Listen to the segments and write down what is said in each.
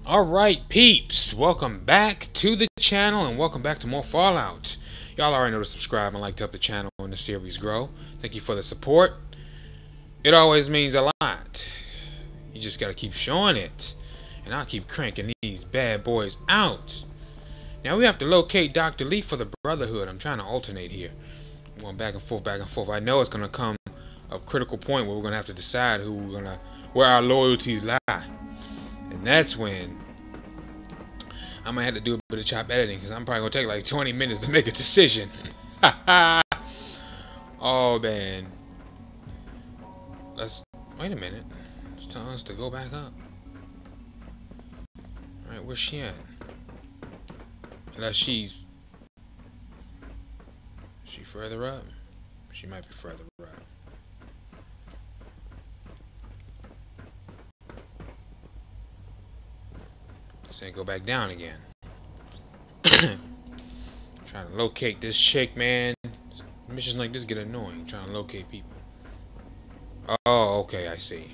Alright peeps, welcome back to the channel and welcome back to more Fallout. Y'all already know to subscribe and like to help the channel and the series grow. Thank you for the support. It always means a lot. You just gotta keep showing it. And I'll keep cranking these bad boys out. Now we have to locate Dr. Lee for the Brotherhood. I'm trying to alternate here. I'm going back and forth, back and forth. I know it's gonna come a critical point where we're gonna have to decide where our loyalties lie. And that's when I might have to do a bit of chop editing, because I'm probably going to take like 20 minutes to make a decision. Oh, man. Wait a minute. It's telling us to go back up. Alright, where's she at? Unless she further up? She might be further up. Say go back down again. Trying to locate this chick, man. Missions like this get annoying. Trying to locate people. Oh, okay, I see.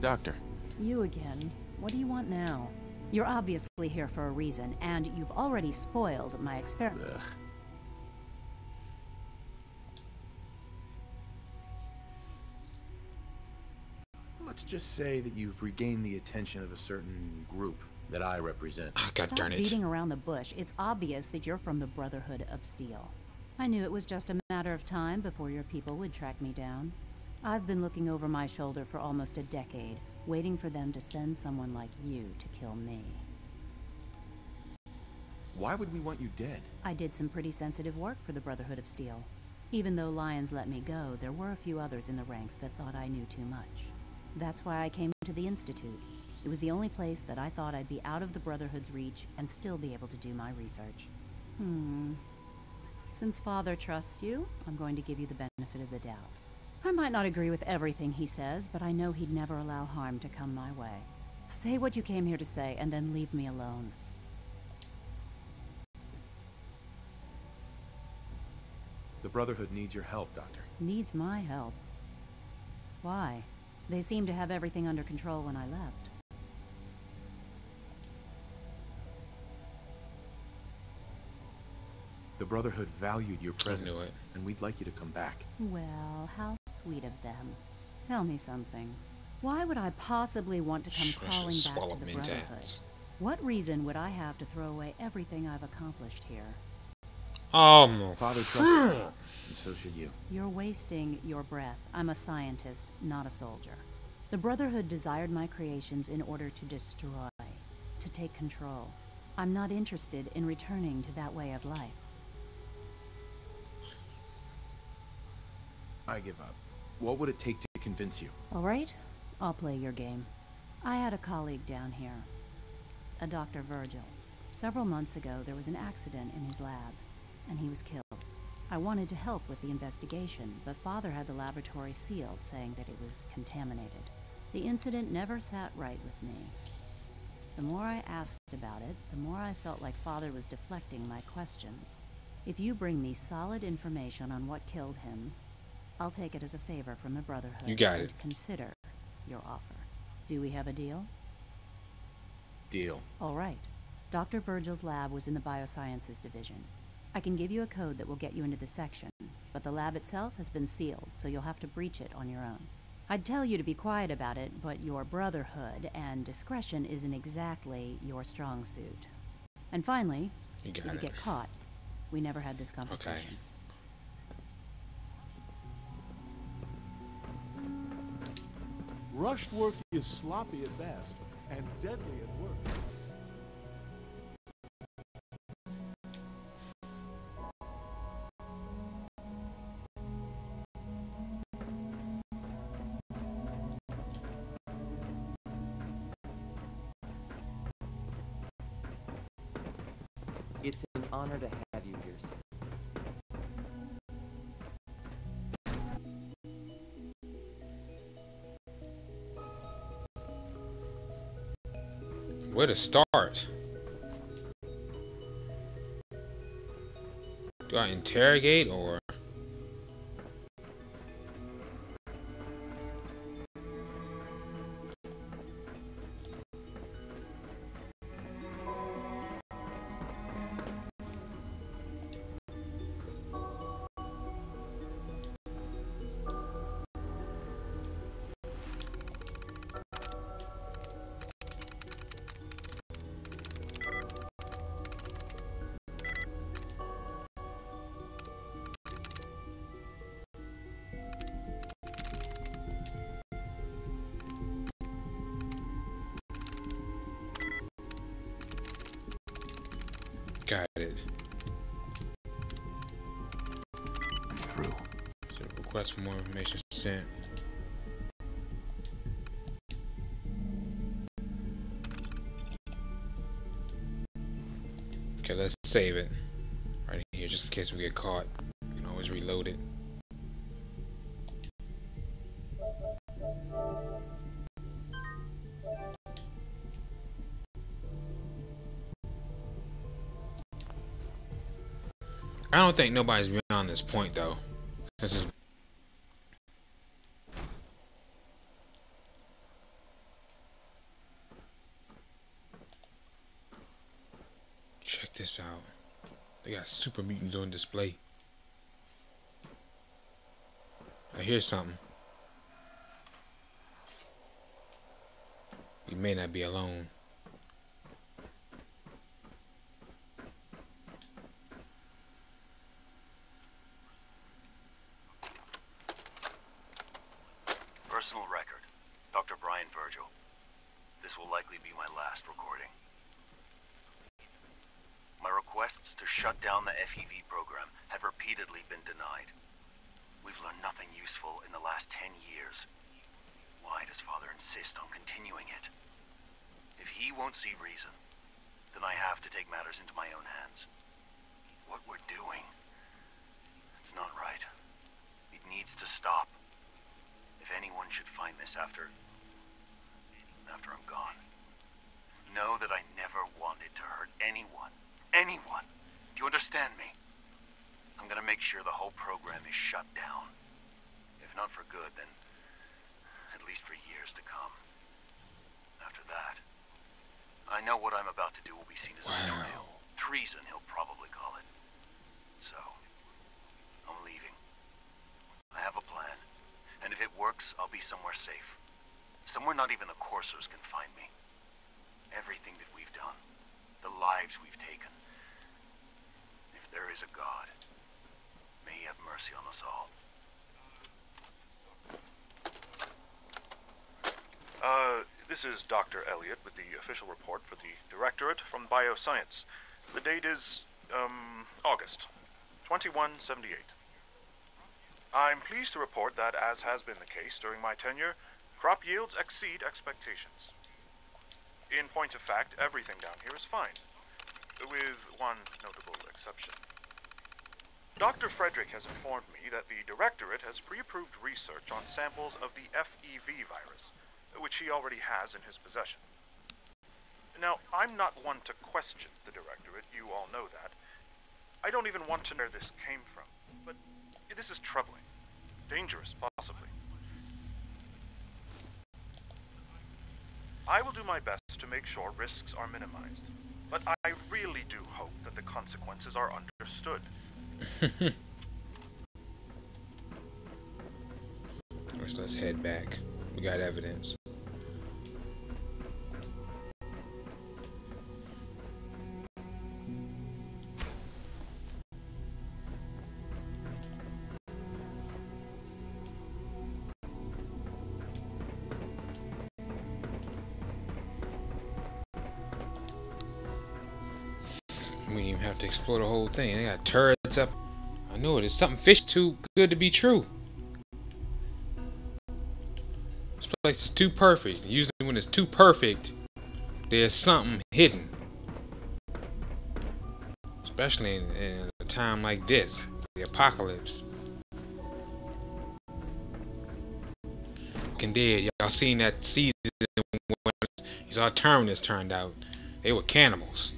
Doctor. You again. What do you want now? You're obviously here for a reason, and you've already spoiled my experiment. Ugh. Let's just say that you've regained the attention of a certain group that I represent. Ah, God darn it. Stop beating around the bush. It's obvious that you're from the Brotherhood of Steel. I knew it was just a matter of time before your people would track me down. I've been looking over my shoulder for almost a decade, waiting for them to send someone like you to kill me. Why would we want you dead? I did some pretty sensitive work for the Brotherhood of Steel. Even though Lions let me go, there were a few others in the ranks that thought I knew too much. That's why I came to the Institute. It was the only place that I thought I'd be out of the Brotherhood's reach and still be able to do my research. Since Father trusts you, I'm going to give you the benefit of the doubt. I might not agree with everything he says, but I know he'd never allow harm to come my way. Say what you came here to say, and then leave me alone. The Brotherhood needs your help, Doctor. Needs my help. Why? They seemed to have everything under control when I left. The Brotherhood valued your presence, I knew it. and we'd like you to come back. Well, how sweet of them. Tell me something. Why would I possibly want to come crawling back to the Brotherhood? What reason would I have to throw away everything I've accomplished here? Father trusts me, and so should you. You're wasting your breath. I'm a scientist, not a soldier. The Brotherhood desired my creations in order to destroy, to take control. I'm not interested in returning to that way of life. I give up. What would it take to convince you? All right, I'll play your game. I had a colleague down here, a Dr. Virgil. Several months ago, there was an accident in his lab, and he was killed. I wanted to help with the investigation, but Father had the laboratory sealed, saying that it was contaminated. The incident never sat right with me. The more I asked about it, the more I felt like Father was deflecting my questions. If you bring me solid information on what killed him, I'll take it as a favor from the Brotherhood. You got it. And consider your offer. Do we have a deal? Deal. All right. Dr. Virgil's lab was in the Biosciences Division. I can give you a code that will get you into the section, but the lab itself has been sealed, so you'll have to breach it on your own. I'd tell you to be quiet about it, but your Brotherhood and discretion isn't exactly your strong suit. And finally, if you get caught, we never had this conversation. Okay. Rushed work is sloppy at best and deadly at worst. It's an honor to have you here, sir. Where to start? Do I interrogate or? Got it. I'm through. So request for more information sent. Okay, let's save it right here just in case we get caught. You can always reload it. I don't think nobody's beyond this point though. This is check this out. They got super mutants on display. I hear something. We may not be alone. Personal record, Dr. Brian Virgil. This will likely be my last recording. My requests to shut down the FEV program have repeatedly been denied. We've learned nothing useful in the last 10 years. Why does Father insist on continuing it? If he won't see reason, then I have to take matters into my own hands. What we're doing, it's not right. It needs to stop. If anyone should find this after I'm gone, know that I never wanted to hurt anyone. Anyone. Do you understand me? I'm gonna make sure the whole program is shut down. If not for good, then at least for years to come. After that, I know what I'm about to do will be seen as a betrayal. Treason, he'll probably call it. So, I'm leaving. I have a plan. And if it works, I'll be somewhere safe. Somewhere not even the coursers can find me. Everything that we've done, the lives we've taken. If there is a God, may he have mercy on us all. This is Dr. Elliot with the official report for the Directorate from Bioscience. The date is, August 2178. I'm pleased to report that, as has been the case during my tenure, crop yields exceed expectations. In point of fact, everything down here is fine, with one notable exception. Dr. Frederick has informed me that the Directorate has pre-approved research on samples of the FEV virus, which he already has in his possession. Now, I'm not one to question the Directorate, you all know that. I don't even want to know where this came from, but this is troubling. Dangerous, possibly. I will do my best to make sure risks are minimized, but I really do hope that the consequences are understood. Let's head back. We got evidence. We didn't even have to explore the whole thing. They got turrets up. I knew it. It's something fish too good to be true. This place is too perfect. Usually when it's too perfect, there's something hidden. Especially in a time like this. The apocalypse. Walking Dead. Y'all seen that season when, These are terrorists, turned out. They were cannibals.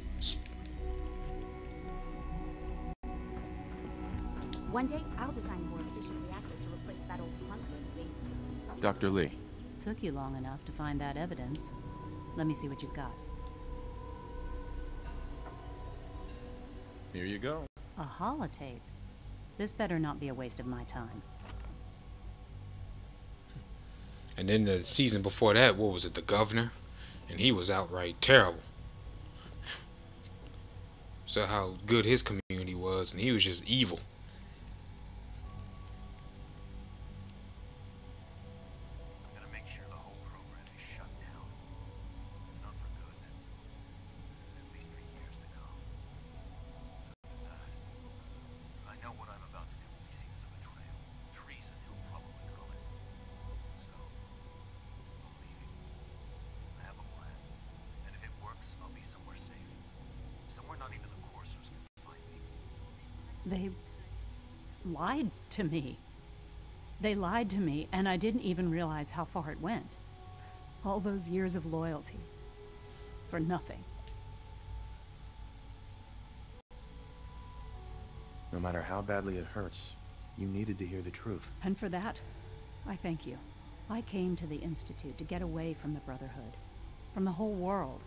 One day, I'll design a more efficient reactor to replace that old bunker in the basement. Dr. Lee. Took you long enough to find that evidence. Let me see what you've got. Here you go. A holotape. This better not be a waste of my time. And then the season before that, what was it, the governor? And he was outright terrible. So how good his community was, and he was just evil. I'm gonna make sure the whole program is shut down. Not for good. At least for years to come. I know what I'm about to do will be seen as a betrayal. Treason, he'll probably call it. So, I'm leaving. I have a plan. And if it works, I'll be somewhere safe. Somewhere not even the coursers can find me. They lied to me. They lied to me, and I didn't even realize how far it went. All those years of loyalty. For nothing. No matter how badly it hurts, you needed to hear the truth. And for that, I thank you. I came to the Institute to get away from the Brotherhood. From the whole world.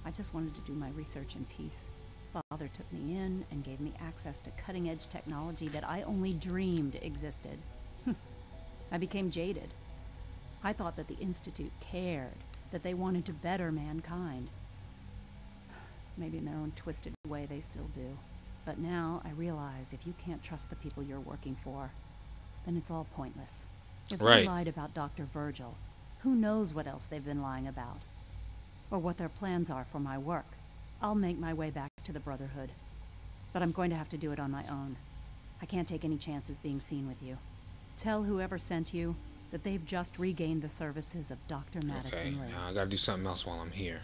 I just wanted to do my research in peace. Father took me in and gave me access to cutting-edge technology that I only dreamed existed. I became jaded. I thought that the Institute cared, that they wanted to better mankind. Maybe in their own twisted way they still do. But now I realize if you can't trust the people you're working for, then it's all pointless. If Right. they lied about Dr. Virgil, who knows what else they've been lying about? Or what their plans are for my work. I'll make my way back to the Brotherhood. But I'm going to have to do it on my own. I can't take any chances being seen with you. Tell whoever sent you that they've just regained the services of Dr. Okay, Madison Lee. now I gotta do something else while I'm here.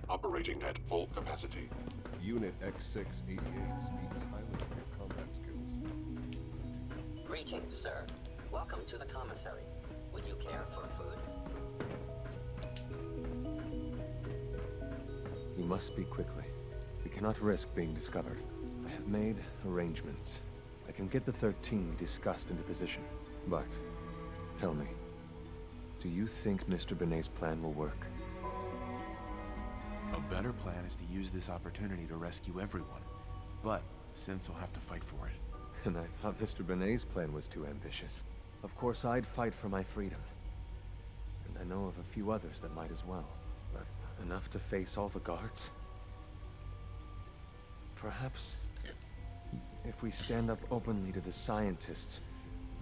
Operating at full capacity. Unit X688 speaks highly of your combat skills. Greetings, sir. Welcome to the commissary. Would you care for food? We must speak quickly. We cannot risk being discovered. I have made arrangements. I can get the 13 we discussed into position. But, tell me, do you think Mr. Benet's plan will work? A better plan is to use this opportunity to rescue everyone. But Synths will have to fight for it. And I thought Mr. Benet's plan was too ambitious. Of course, I'd fight for my freedom. And I know of a few others that might as well. But enough to face all the guards? Perhaps, if we stand up openly to the scientists,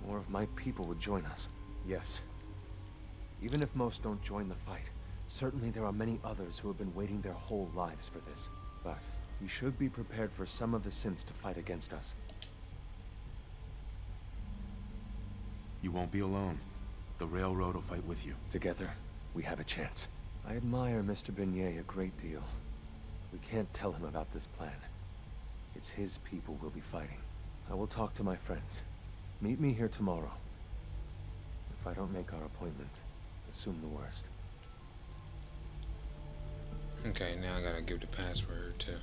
more of my people would join us. Yes. Even if most don't join the fight, certainly there are many others who have been waiting their whole lives for this. But we should be prepared for some of the synths to fight against us. You won't be alone. The Railroad will fight with you. Together, we have a chance. I admire Mr. Benet a great deal. We can't tell him about this plan. It's his people we'll be fighting. I will talk to my friends. Meet me here tomorrow. If I don't make our appointment, assume the worst. Okay, now I gotta give the password to...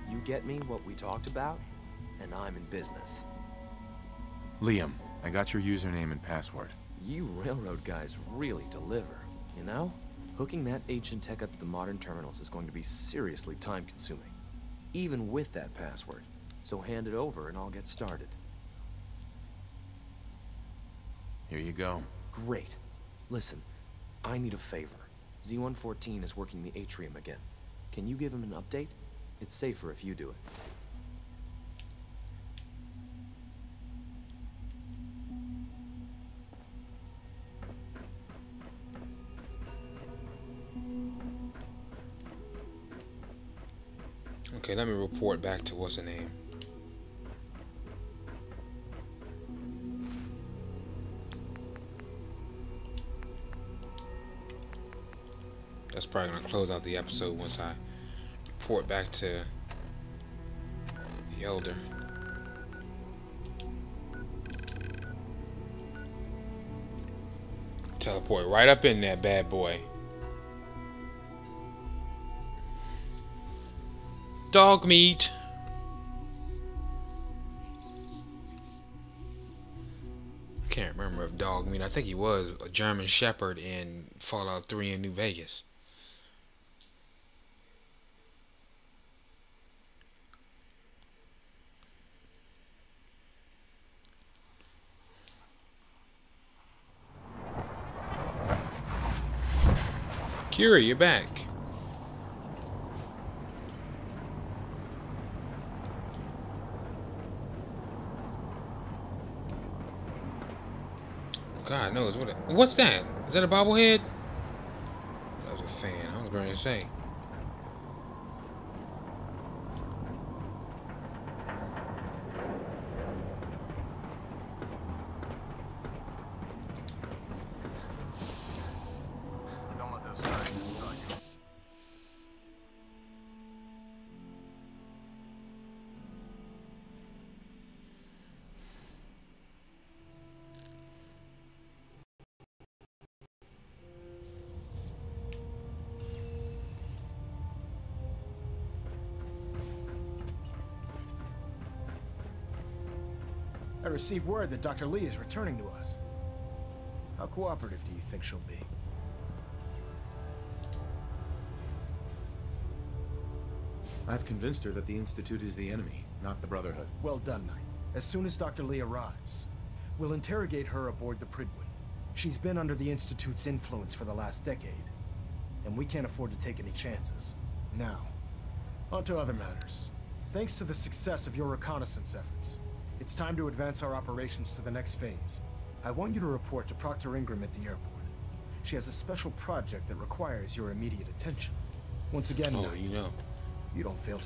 You get me what we talked about, and I'm in business. Liam, I got your username and password. You railroad guys really deliver, you know? Hooking that ancient tech up to the modern terminals is going to be seriously time-consuming, even with that password. So hand it over and I'll get started. Here you go. Great. Listen, I need a favor. Z-114 is working the atrium again. Can you give him an update? It's safer if you do it. Okay, let me report back to what's her name. That's probably gonna close out the episode once I report back to the elder. Teleport right up in that bad boy. Dog meat. I can't remember if dog meat. I think he was a German Shepherd in Fallout 3 in New Vegas. Curie, you're back. God knows what's that? Is that a bobblehead? That was a fan. I was going to say. Don't let those scientists tell you. I received word that Dr. Lee is returning to us. How cooperative do you think she'll be? I've convinced her that the Institute is the enemy, not the Brotherhood. Well done, Knight. As soon as Dr. Lee arrives, we'll interrogate her aboard the Pridwood. She's been under the Institute's influence for the last decade, and we can't afford to take any chances. Now, on to other matters. Thanks to the success of your reconnaissance efforts, it's time to advance our operations to the next phase. I want you to report to Proctor Ingram at the airport. She has a special project that requires your immediate attention. Once again, Knight, you know, you don't fail to